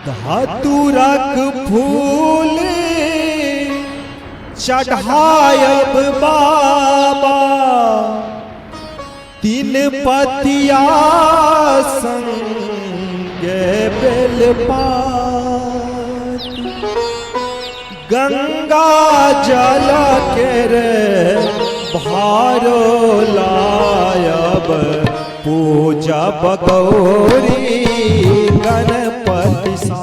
धतूरक फूल चढ़ायब बाबा, तीन पतिया संगे बेलपाती। गंगा जल के रे भारो लायब, पूजब गौरी गणपति सा।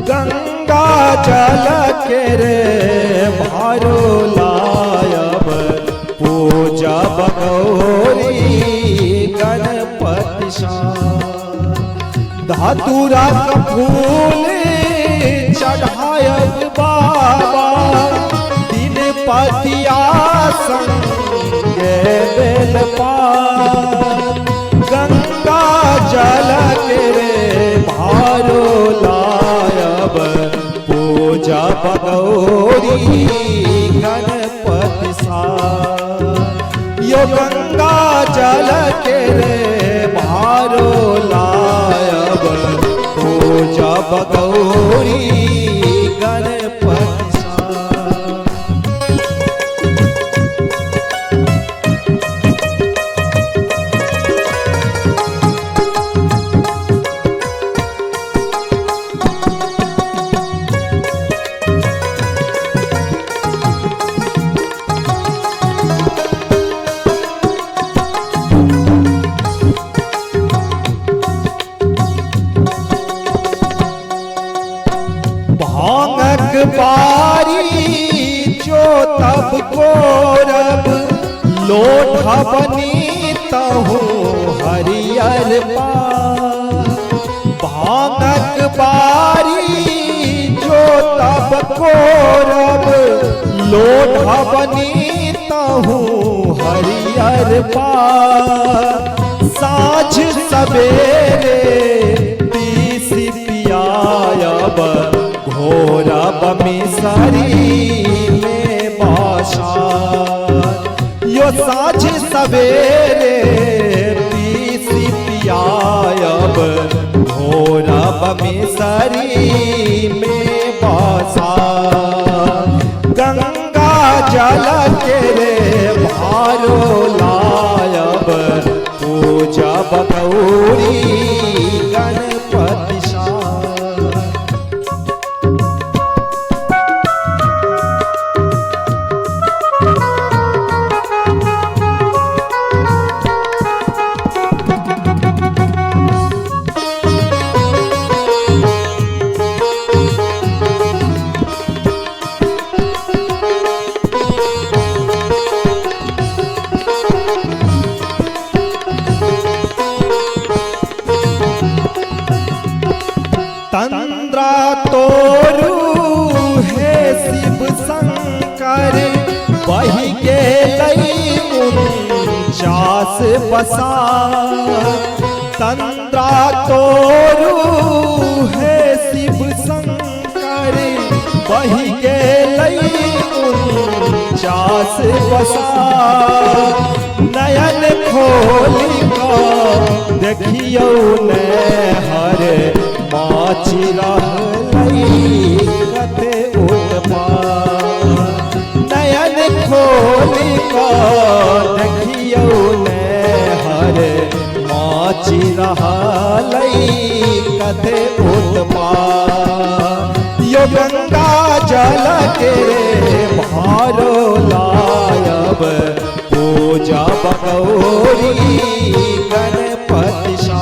गंगा जल के रे भारो लायब, पूजब गौरी गणपति सा। धतूरा का फूल चढ़ायब बाबा, तीन पतिया संगे बेलपात। गंगा जल के रे भारो लायब, पूजब गौरी गणपति सा। यो गंगा जल के रे भारो लायब, पूजब गौरी गणपति सा। भांगक बारी जो तब कोरब, लोढ़ा बनी तहु हरियर पार। भांगक बारी जो तब कोरब, लोढ़ा बनी तहु हरियर पार। साँझ सवेरे तीसी पियायब, घोरा बमिसरी में बाशार। यो साँझ सवेरे तीसी पियायब, घोरा बमिसरी में बाशार। गंगा जल के रे भारो लायब, पूजब गौरी गणपति सा। तंद्रा तोरू हे शिव शंकर, बही के लई 49 बसा। तंद्रा तोरू हे शिव शंकर, बही के लई 49 बसा। नयन खोली का देखियो ने हरे, माची रहलई कते उत्पात। नयन खोली का देखियो ने हरे, माची रहलई कते उत्पात। यो गंगा जल के रे भारो लायब, पूजब गौरी गणपति सा।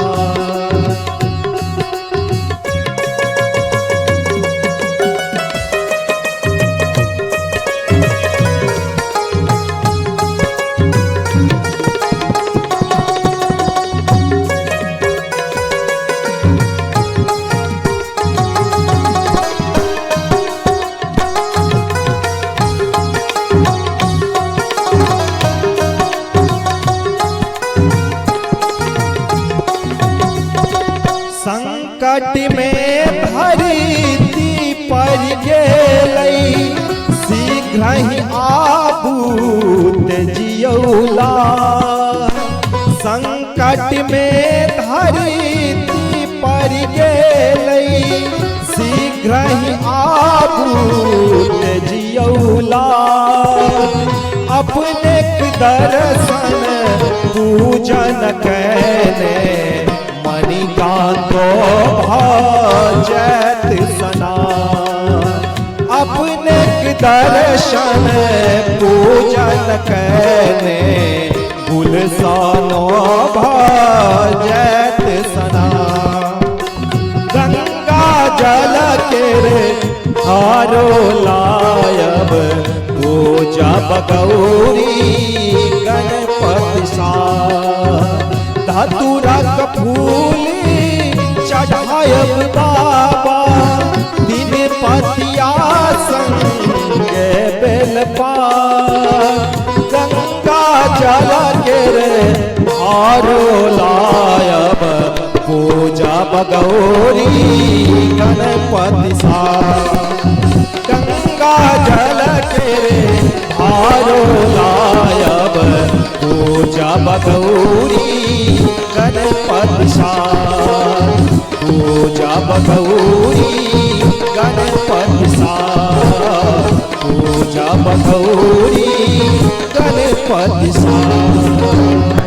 संकट में धरती पर गेलई, शीघ्र ही आबूत जियौला। संकट में धरती पर गेलई, शीघ्र ही आबूत जियौला अपने दर्शन पूजन कैने मणिकांतो भजत सना अपने दर्शन पूजन कैने गुलसानो भजत सना गंगा जल के रे हारो लायब पूजा बगौरी गणपति सा धतुरा फूली चढ़ायब बाबा दिन पतिया संगे बेलपा गंगा जल के रे हारो लायब पूजा बगौरी गणपति सा गंगा जल के रे हारो लायब पूजा बगौरी गणपति सा पूजा बगौरी गणपति सा पूजा बगौरी गणपति सा।